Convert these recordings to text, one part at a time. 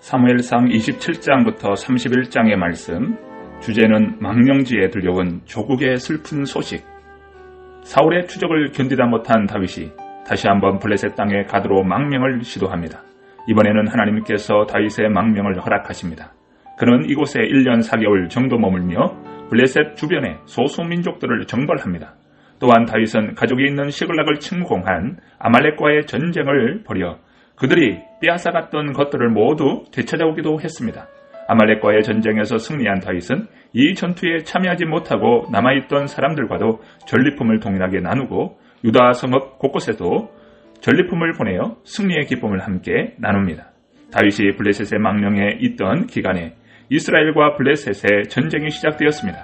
사무엘상 27장부터 31장의 말씀, 주제는 망령지에 들려온 조국의 슬픈 소식. 사울의 추적을 견디다 못한 다윗이 다시 한번 블레셋 땅에 가드로 망명을 시도합니다. 이번에는 하나님께서 다윗의 망명을 허락하십니다. 그는 이곳에 1년 4개월 정도 머물며 블레셋 주변의 소수민족들을 정벌합니다. 또한 다윗은 가족이 있는 시글락을 침공한 아말렉과의 전쟁을 벌여 그들이 빼앗아갔던 것들을 모두 되찾아오기도 했습니다. 아말렉과의 전쟁에서 승리한 다윗은 이 전투에 참여하지 못하고 남아있던 사람들과도 전리품을 동일하게 나누고 유다 성읍 곳곳에도 전리품을 보내어 승리의 기쁨을 함께 나눕니다. 다윗이 블레셋의 망령에 있던 기간에 이스라엘과 블레셋의 전쟁이 시작되었습니다.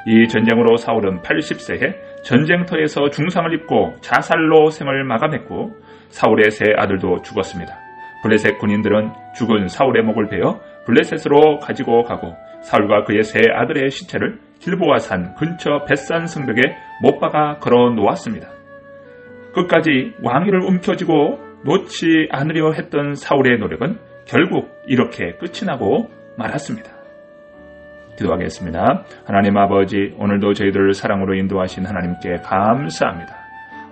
이 전쟁으로 사울은 80세에 전쟁터에서 중상을 입고 자살로 생을 마감했고 사울의 세 아들도 죽었습니다. 블레셋 군인들은 죽은 사울의 목을 베어 블레셋으로 가지고 가고 사울과 그의 세 아들의 시체를 길보아 산 근처 벳산 성벽에 못 박아 걸어 놓았습니다. 끝까지 왕위를 움켜쥐고 놓지 않으려 했던 사울의 노력은 결국 이렇게 끝이 나고 말았습니다. 기도하겠습니다. 하나님 아버지, 오늘도 저희들을 사랑으로 인도하신 하나님께 감사합니다.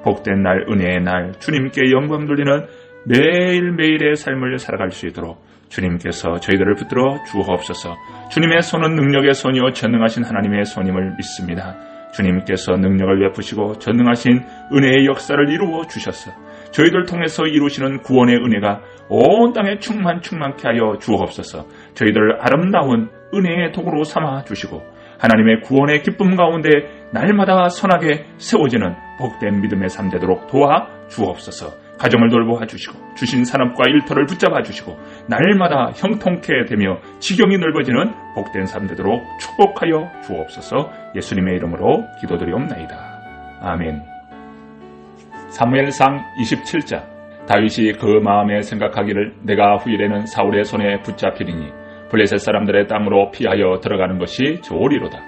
복된 날, 은혜의 날, 주님께 영광 돌리는 매일매일의 삶을 살아갈 수 있도록 주님께서 저희들을 붙들어 주옵소서. 주님의 손은 능력의 손이요 전능하신 하나님의 손임을 믿습니다. 주님께서 능력을 베푸시고 전능하신 은혜의 역사를 이루어 주셔서 저희들 통해서 이루시는 구원의 은혜가 온 땅에 충만케 하여 주옵소서. 저희들 아름다운 은혜의 도구로 삼아 주시고 하나님의 구원의 기쁨 가운데 날마다 선하게 세워지는 복된 믿음의 삶 되도록 도와 주옵소서. 가정을 돌보아 주시고 주신 산업과 일터를 붙잡아 주시고 날마다 형통케 되며 지경이 넓어지는 복된 삶 되도록 축복하여 주옵소서. 예수님의 이름으로 기도드리옵나이다. 아멘. 사무엘상 27장. 다윗이 그 마음에 생각하기를 내가 후일에는 사울의 손에 붙잡히리니 블레셋 사람들의 땅으로 피하여 들어가는 것이 좋으리로다.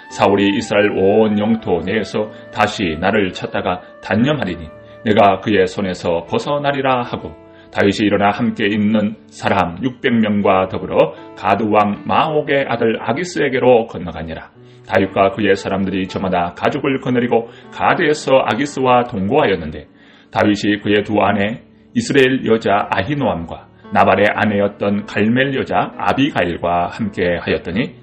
사울이 이스라엘 온 영토 내에서 다시 나를 찾다가 단념하리니 내가 그의 손에서 벗어나리라 하고 다윗이 일어나 함께 있는 사람 600명과 더불어 가드 왕 마옥의 아들 아기스에게로 건너가니라. 다윗과 그의 사람들이 저마다 가족을 거느리고 가드에서 아기스와 동거하였는데 다윗이 그의 두 아내 이스라엘 여자 아히노암과 나발의 아내였던 갈멜 여자 아비가일과 함께 하였더니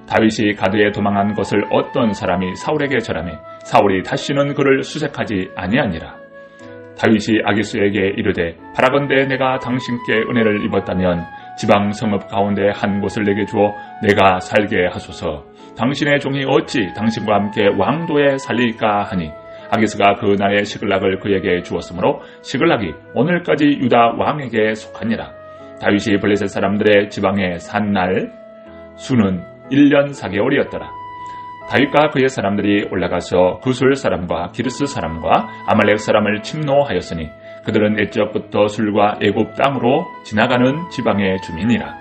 다윗이 가드에 도망한 것을 어떤 사람이 사울에게 전하매 사울이 다시는 그를 수색하지 아니하니라. 다윗이 아기스에게 이르되 바라건대 내가 당신께 은혜를 입었다면 지방 성읍 가운데 한 곳을 내게 주어 내가 살게 하소서. 당신의 종이 어찌 당신과 함께 왕도에 살리까 하니 아기스가 그 날의 시글락을 그에게 주었으므로 시글락이 오늘까지 유다 왕에게 속하니라. 다윗이 블레셋 사람들의 지방에 산 날 수는 1년 4개월이었더라. 다윗과 그의 사람들이 올라가서 구술 사람과 기르스 사람과 아말렉 사람을 침노하였으니 그들은 옛적부터 술과 애굽 땅으로 지나가는 지방의 주민이라.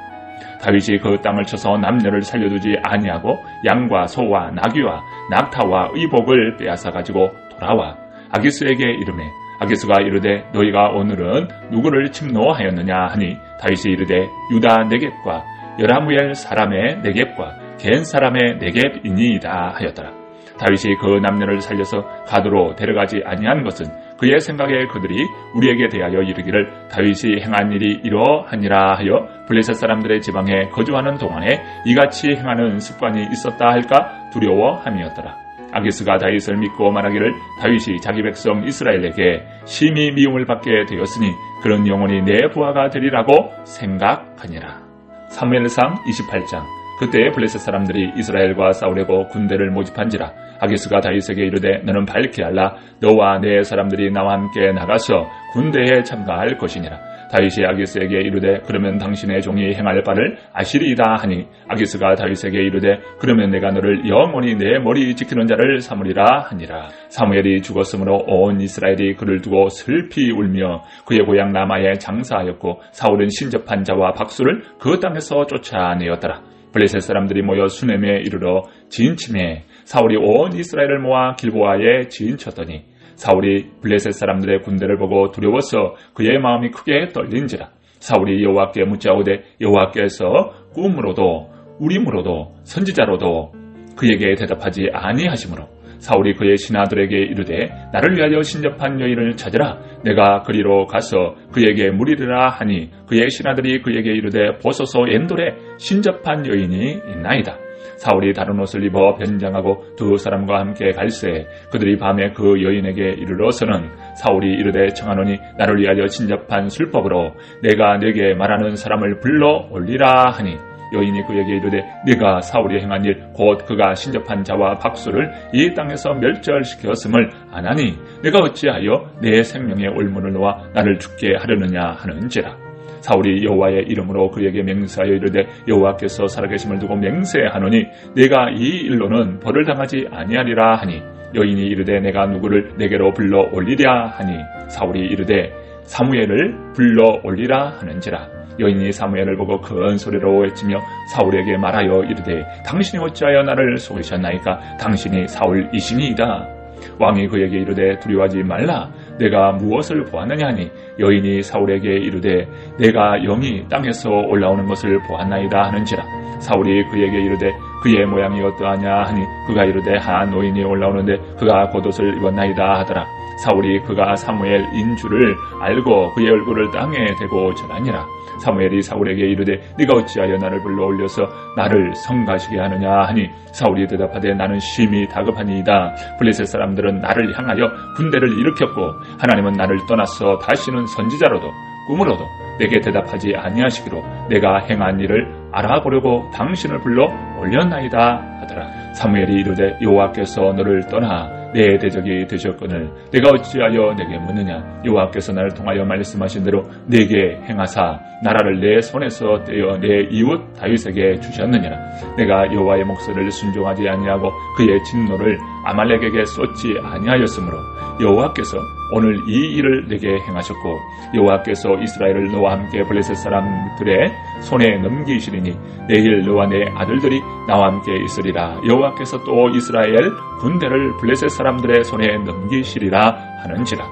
다윗이 그 땅을 쳐서 남녀를 살려두지 아니하고 양과 소와 나귀와 낙타와 의복을 빼앗아 가지고 돌아와 아기스에게 이르매 아기스가 이르되 너희가 오늘은 누구를 침노하였느냐 하니 다윗이 이르되 유다 네겝과 여라무엘 사람의 네겝과 겐 사람의 네겝이니이다 하였더라. 다윗이 그 남녀를 살려서 가드로 데려가지 아니한 것은 그의 생각에 그들이 우리에게 대하여 이르기를 다윗이 행한 일이 이러하니라 하여 블레셋 사람들의 지방에 거주하는 동안에 이같이 행하는 습관이 있었다 할까 두려워함이었더라. 아기스가 다윗을 믿고 말하기를 다윗이 자기 백성 이스라엘에게 심히 미움을 받게 되었으니 그런 영혼이 내 부하가 되리라고 생각하니라. 사무엘상 28장. 그때 블레셋 사람들이 이스라엘과 싸우려고 군대를 모집한지라. 아기스가 다윗에게 이르되 너는 밝게 알라. 너와 내 사람들이 나와 함께 나가서 군대에 참가할 것이니라. 다윗이 아기스에게 이르되 그러면 당신의 종이 행할 바를 아시리이다 하니 아기스가 다윗에게 이르되 그러면 내가 너를 영원히 내 머리 지키는 자를 삼으리라 하니라. 사무엘이 죽었으므로 온 이스라엘이 그를 두고 슬피 울며 그의 고향 라마에 장사하였고 사울은 신접한 자와 박수를 그 땅에서 쫓아내었더라. 블레셋 사람들이 모여 수넴에 이르러 진침해 사울이 온 이스라엘을 모아 길보아에 진쳤더니 사울이 블레셋 사람들의 군대를 보고 두려워서 그의 마음이 크게 떨린지라. 사울이 여호와께 묻자오되 여호와께서 꿈으로도 우림으로도 선지자로도 그에게 대답하지 아니하시므로 사울이 그의 신하들에게 이르되 나를 위하여 신접한 여인을 찾으라. 내가 그리로 가서 그에게 물으리라 하니 그의 신하들이 그에게 이르되 보소서 엔돌에 신접한 여인이 있나이다. 사울이 다른 옷을 입어 변장하고 두 사람과 함께 갈새 그들이 밤에 그 여인에게 이르러서는 사울이 이르되 청하노니 나를 위하여 신접한 술법으로 내가 네게 말하는 사람을 불러 올리라 하니 여인이 그에게 이르되 네가 사울이 행한 일 곧 그가 신접한 자와 박수를 이 땅에서 멸절시켰음을 아나니 내가 어찌하여 내 생명의 올무를 놓아 나를 죽게 하려느냐 하는지라. 사울이 여호와의 이름으로 그에게 맹세하여 이르되 여호와께서 살아계심을 두고 맹세하노니 내가 이 일로는 벌을 당하지 아니하리라 하니 여인이 이르되 내가 누구를 내게로 불러 올리랴 하니 사울이 이르되 사무엘을 불러 올리라 하는지라. 여인이 사무엘을 보고 큰 소리로 외치며 사울에게 말하여 이르되 당신이 어찌하여 나를 속이셨나이까? 당신이 사울이시니이다. 왕이 그에게 이르되 두려워하지 말라. 내가 무엇을 보았느냐 하니 여인이 사울에게 이르되 내가 영이 땅에서 올라오는 것을 보았나이다 하는지라. 사울이 그에게 이르되 그의 모양이 어떠하냐 하니 그가 이르되 한 노인이 올라오는데 그가 겉옷을 입었나이다 하더라. 사울이 그가 사무엘인 줄을 알고 그의 얼굴을 땅에 대고 절하니라. 사무엘이 사울에게 이르되 네가 어찌하여 나를 불러 올려서 나를 성가시게 하느냐 하니 사울이 대답하되 나는 심히 다급하니이다. 블레셋 사람들은 나를 향하여 군대를 일으켰고 하나님은 나를 떠나서 다시는 선지자로도 꿈으로도 내게 대답하지 아니하시기로 내가 행한 일을 알아보려고 당신을 불러 올렸나이다 하더라. 사무엘이 이르되 여호와께서 너를 떠나 내 대적이 되셨거늘 내가 어찌하여 내게 묻느냐. 여호와께서 나를 통하여 말씀하신 대로 내게 행하사 나라를 내 손에서 떼어 내 이웃 다윗에게 주셨느니라. 내가 여호와의 목소리를 순종하지 아니하고 그의 진노를 아말렉에게 쏟지 아니하였으므로 여호와께서 오늘 이 일을 내게 행하셨고 여호와께서 이스라엘을 너와 함께 블레셋 사람들의 손에 넘기시리니 내일 너와 내 아들들이 나와 함께 있으리라. 여호와께서 또 이스라엘 군대를 블레셋 사람들의 손에 넘기시리라 하는지라.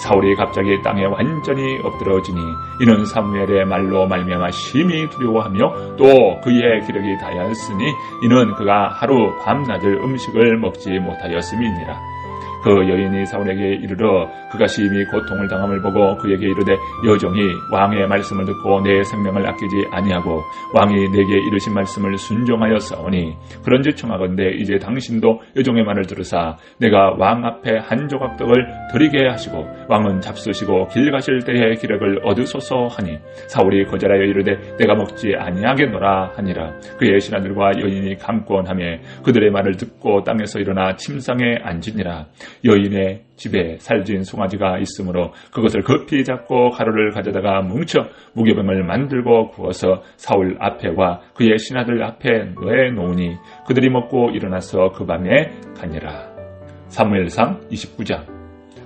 사울이 갑자기 땅에 완전히 엎드러지니 이는 사무엘의 말로 말미암아 심히 두려워하며 또 그의 기력이 다하였으니 이는 그가 하루 밤낮을 음식을 먹지 못하였음이니라. 그 여인이 사울에게 이르러 그가 심히 고통을 당함을 보고 그에게 이르되 여종이 왕의 말씀을 듣고 내 생명을 아끼지 아니하고 왕이 내게 이르신 말씀을 순종하였사오니 그런즉 청하건대 이제 당신도 여종의 말을 들으사 내가 왕 앞에 한 조각 떡을 드리게 하시고 왕은 잡수시고 길 가실 때의 기력을 얻으소서 하니 사울이 거절하여 이르되 내가 먹지 아니하겠노라 하니라. 그의 신하들과 여인이 강권하며 그들의 말을 듣고 땅에서 일어나 침상에 앉으니라. 여인의 집에 살진 송아지가 있으므로 그것을 급히 잡고 가루를 가져다가 뭉쳐 무교병을 만들고 구워서 사울 앞에와 그의 신하들 앞에 내놓으니 그들이 먹고 일어나서 그 밤에 가니라. 사무엘상 29장.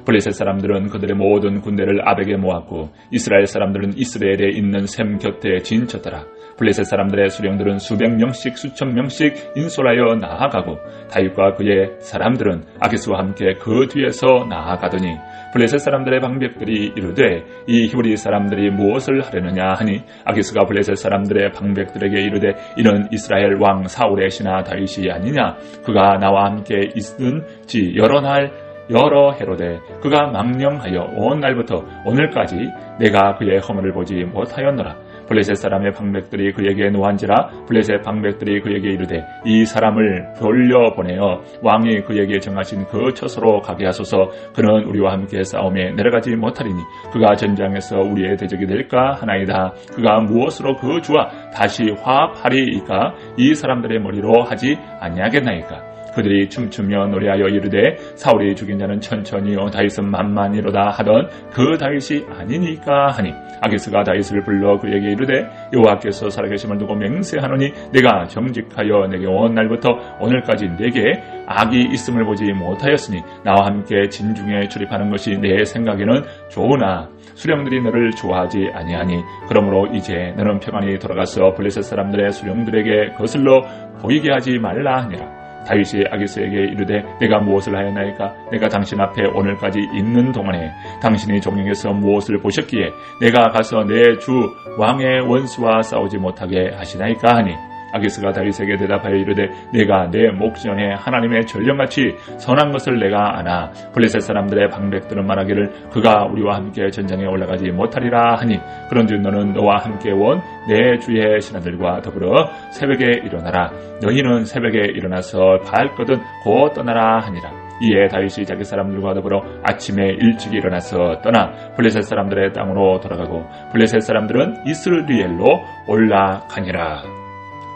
블레셋 사람들은 그들의 모든 군대를 아벡에 모았고 이스라엘 사람들은 이스라엘에 있는 셈 곁에 진쳤더라. 블레셋 사람들의 수령들은 수백 명씩 수천 명씩 인솔하여 나아가고 다윗과 그의 사람들은 아기스와 함께 그 뒤에서 나아가더니 블레셋 사람들의 방백들이 이르되 이 히브리 사람들이 무엇을 하려느냐 하니 아기스가 블레셋 사람들의 방백들에게 이르되 이는 이스라엘 왕 사울의 신하 다윗이 아니냐. 그가 나와 함께 있은 지 여러 해로되 그가 망령하여 온 날부터 오늘까지 내가 그의 허물을 보지 못하였노라. 블레셋 사람의 방백들이 그에게 노한지라. 블레셋 방백들이 그에게 이르되 이 사람을 돌려보내어 왕이 그에게 정하신 그 처소로 가게 하소서. 그는 우리와 함께 싸움에 내려가지 못하리니 그가 전장에서 우리의 대적이 될까 하나이다. 그가 무엇으로 그 주와 다시 화합하리이까? 이 사람들의 머리로 하지 아니하겠나이까? 그들이 춤추며 노래하여 이르되 사울이 죽인 자는 천천히요 다윗은 만만이로다 하던 그 다윗이 아니니까 하니 아기스가 다윗을 불러 그에게 이르되 여호와께서 살아계심을 두고 맹세하노니 내가 정직하여 내게 온 날부터 오늘까지 내게 악이 있음을 보지 못하였으니 나와 함께 진중에 출입하는 것이 내 생각에는 좋으나 수령들이 너를 좋아하지 아니하니 그러므로 이제 너는 평안히 돌아가서 블레셋 사람들의 수령들에게 거슬러 보이게 하지 말라 하니라. 다윗이 아기스에게 이르되 내가 무엇을 하였나이까? 내가 당신 앞에 오늘까지 있는 동안에 당신이 종영에서 무엇을 보셨기에 내가 가서 내 주 왕의 원수와 싸우지 못하게 하시나이까 하니 아기스가 다윗에게 대답하여 이르되 내가 내 목전에 하나님의 전령같이 선한 것을 내가 아나 블레셋 사람들의 방백들은 말하기를 그가 우리와 함께 전장에 올라가지 못하리라 하니 그런즉 너는 너와 함께 온 내 주의 신하들과 더불어 새벽에 일어나라 너희는 새벽에 일어나서 발거든 곧 떠나라 하니라. 이에 다윗이 자기 사람들과 더불어 아침에 일찍 일어나서 떠나 블레셋 사람들의 땅으로 돌아가고 블레셋 사람들은 이스라엘로 올라가니라.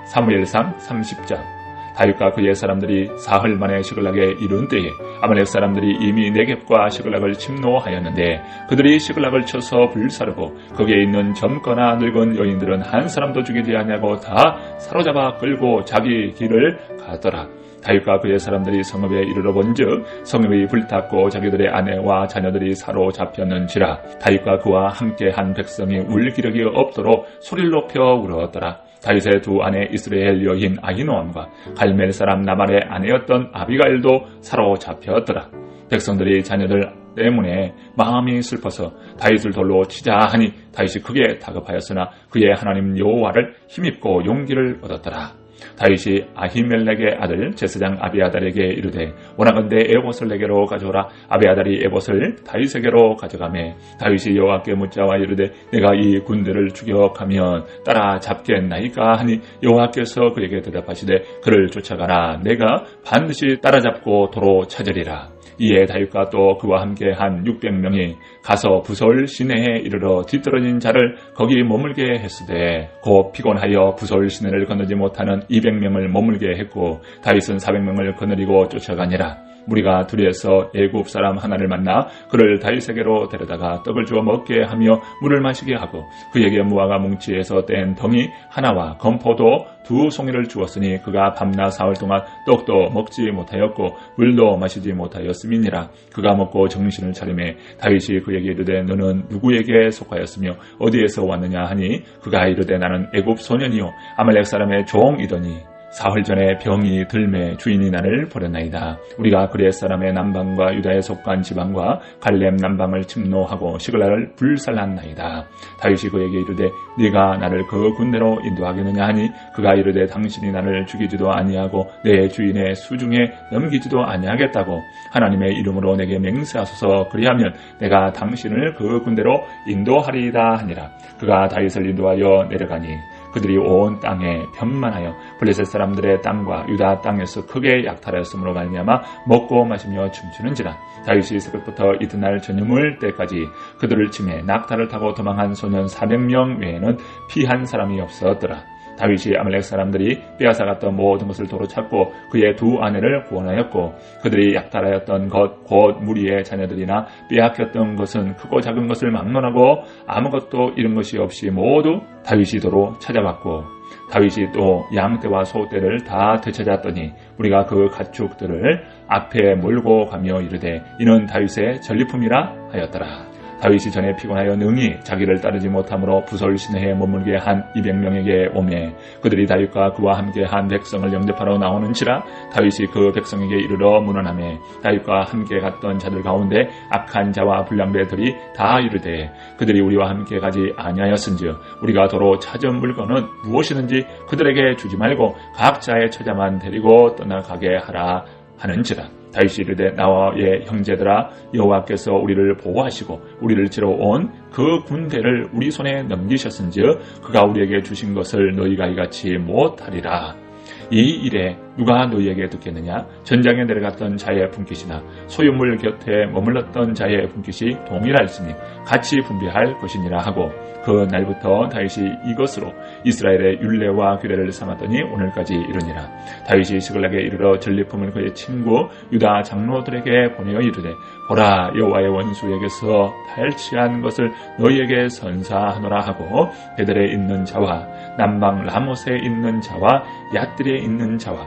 사무엘상 30장. 다윗과 그의 사람들이 사흘 만에 시글락에 이른 때에 아말렉 사람들이 이미 네겝과 시글락을 침노하였는데 그들이 시글락을 쳐서 불사르고 거기에 있는 젊거나 늙은 여인들은 한 사람도 죽이지 아니하고 다 사로잡아 끌고 자기 길을 가더라. 다윗과 그의 사람들이 성읍에 이르러 본즉 성읍이 불탔고 자기들의 아내와 자녀들이 사로잡혔는지라. 다윗과 그와 함께한 백성이 울 기력이 없도록 소리를 높여 울었더라. 다윗의 두 아내 이스라엘 여인 아히노암과 갈멜 사람 나발의 아내였던 아비가일도 사로잡혔더라. 백성들이 자녀들 때문에 마음이 슬퍼서 다윗을 돌로 치자 하니 다윗이 크게 다급하였으나 그의 하나님 여호와를 힘입고 용기를 얻었더라. 다윗이 아히멜렉의 아들 제사장 아비아달에게 이르되 원하건대 에봇을 내게로 가져오라. 아비아달이 에봇을 다윗에게로 가져가매 다윗이 여호와께 묻자와 이르되 내가 이 군대를 추격하면 따라잡겠나이까 하니 여호와께서 그에게 대답하시되 그를 쫓아가라. 내가 반드시 따라잡고 도로 찾으리라. 이에 다윗과 또 그와 함께 한 600명이 가서 부솔 시내에 이르러 뒤떨어진 자를 거기 머물게 했으되 곧 피곤하여 부솔 시내를 건너지 못하는 200명을 머물게 했고 다윗은 400명을 거느리고 쫓아가니라. 무리가 둘이서 애굽 사람 하나를 만나 그를 다윗에게로 데려다가 떡을 주어 먹게 하며 물을 마시게 하고 그에게 무화과 뭉치에서 뗀 덩이 하나와 건포도 2송이를 주었으니 그가 밤낮 사흘 동안 떡도 먹지 못하였고 물도 마시지 못하였음이니라. 그가 먹고 정신을 차리매 다윗이 그에게 이르되 너는 누구에게 속하였으며 어디에서 왔느냐 하니 그가 이르되 나는 애굽 소년이요 아말렉 사람의 종이더니 사흘 전에 병이 들매 주인이 나를 버렸나이다. 우리가 그레 사람의 남방과 유다에 속한 지방과 갈렙 남방을 침노하고 시글락을 불살랐나이다. 다윗이 그에게 이르되 네가 나를 그 군대로 인도하겠느냐 하니 그가 이르되 당신이 나를 죽이지도 아니하고 내 주인의 수중에 넘기지도 아니하겠다고 하나님의 이름으로 내게 맹세하소서. 그리하면 내가 당신을 그 군대로 인도하리이다 하니라. 그가 다윗을 인도하여 내려가니 그들이 온 땅에 편만하여 블레셋 사람들의 땅과 유다 땅에서 크게 약탈하였으므로 말미암아 먹고 마시며 춤추는지라. 다윗이 새벽부터 이튿날 저녁물 때까지 그들을 치매 낙타를 타고 도망한 소년 400명 외에는 피한 사람이 없었더라. 다윗이 아말렉 사람들이 빼앗아갔던 모든 것을 도로 찾고 그의 두 아내를 구원하였고 그들이 약탈하였던 것 곧 무리의 자녀들이나 빼앗겼던 것은 크고 작은 것을 막론하고 아무것도 잃은 것이 없이 모두 다윗이 도로 찾아갔고 다윗이 또 양떼와 소떼를 다 되찾았더니 우리가 그 가축들을 앞에 몰고 가며 이르되 이는 다윗의 전리품이라 하였더라. 다윗이 전에 피곤하여 능히 자기를 따르지 못함으로 부솔 시내에 머물게 한 200명에게 오매 그들이 다윗과 그와 함께 한 백성을 영접하러 나오는지라. 다윗이 그 백성에게 이르러 문안하매 다윗과 함께 갔던 자들 가운데 악한 자와 불량배들이 다 이르되 그들이 우리와 함께 가지 아니하였은즉 우리가 도로 찾은 물건은 무엇이든지 그들에게 주지 말고 각자의 처자만 데리고 떠나가게 하라 하는지라. 다윗이 이르되 나와의 형제들아 여호와께서 우리를 보호하시고 우리를 치러 온 그 군대를 우리 손에 넘기셨은즉 그가 우리에게 주신 것을 너희가 이같이 못하리라. 이 일에 누가 너희에게 듣겠느냐? 전장에 내려갔던 자의 분깃이나 소유물 곁에 머물렀던 자의 분깃이 동일할지니 같이 분배할 것이니라 하고 그 날부터 다윗이 이것으로 이스라엘의 율례와 규례를 삼았더니 오늘까지 이르니라. 다윗이 시글락에 이르러 전리품을 그의 친구 유다 장로들에게 보내어 이르되 보라 여호와의 원수에게서 탈취한 것을 너희에게 선사하노라 하고 베델에 있는 자와 남방 라못에 있는 자와 얏들에 있는 자와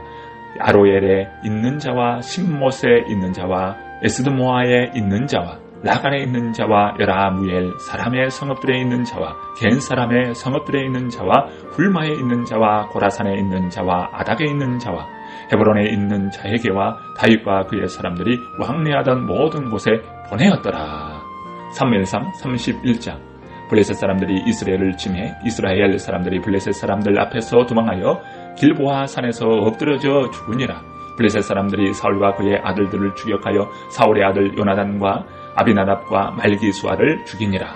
아로엘에 있는 자와 신못에 있는 자와 에스드모아에 있는 자와 라간에 있는 자와 여라무엘 사람의 성읍들에 있는 자와 겐 사람의 성읍들에 있는 자와 훌마에 있는 자와 고라산에 있는 자와 아닥에 있는 자와 헤브론에 있는 자에게와 다윗과 그의 사람들이 왕래하던 모든 곳에 보내었더라. 사무엘상 31장. 블레셋 사람들이 이스라엘을 침해 이스라엘 사람들이 블레셋 사람들 앞에서 도망하여 길보아 산에서 엎드러져 죽으니라. 블레셋 사람들이 사울과 그의 아들들을 추격하여 사울의 아들 요나단과 아비나답과 말기수아를 죽이니라.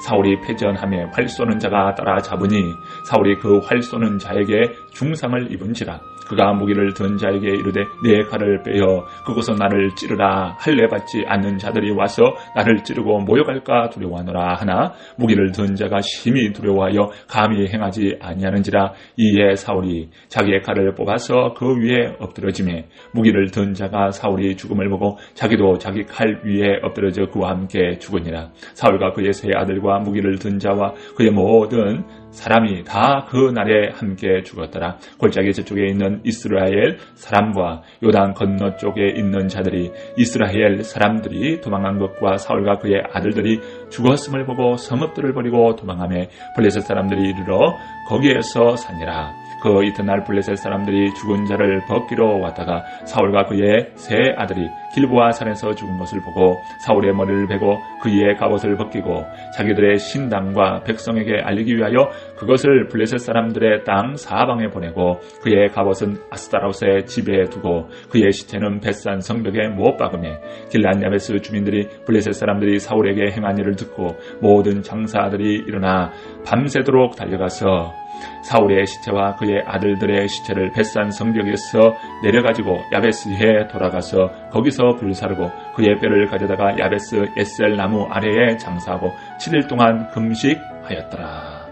사울이 패전함에 활 쏘는 자가 따라잡으니 사울이 그 활 쏘는 자에게 중상을 입은지라. 그가 무기를 든 자에게 이르되 내 칼을 빼어 그곳은 나를 찌르라. 할례 받지 않는 자들이 와서 나를 찌르고 모욕할까 두려워하노라 하나 무기를 든 자가 심히 두려워하여 감히 행하지 아니하는지라. 이에 사울이 자기의 칼을 뽑아서 그 위에 엎드러지매 무기를 든 자가 사울이 죽음을 보고 자기도 자기 칼 위에 엎드러져 그와 함께 죽으니라. 사울과 그의 세 아들과 무기를 든 자와 그의 모든 사람이 다 그 날에 함께 죽었더라. 골짜기 저쪽에 있는 이스라엘 사람과 요단 건너쪽에 있는 자들이 이스라엘 사람들이 도망한 것과 사울과 그의 아들들이 죽었음을 보고 성읍들을 버리고 도망하며 블레셋 사람들이 이르러 거기에서 사니라. 그 이튿날 블레셋 사람들이 죽은 자를 벗기러 왔다가 사울과 그의 세 아들이 길보아 산에서 죽은 것을 보고 사울의 머리를 베고 그의 갑옷을 벗기고 자기들의 신당과 백성에게 알리기 위하여 그것을 블레셋 사람들의 땅 사방에 보내고 그의 갑옷은 아스타롯의 집에 두고 그의 시체는 벳산 성벽에 못 박으며 길앗 야베스 주민들이 블레셋 사람들이 사울에게 행한 일을 듣고 모든 장사들이 일어나 밤새도록 달려가서 사울의 시체와 그의 아들들의 시체를 벳산 성벽에서 내려가지고 야베스에 돌아가서 거기서 불사르고 그의 뼈를 가져다가 야베스 에셀 나무 아래에 장사하고 7일 동안 금식하였더라.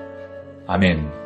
아멘.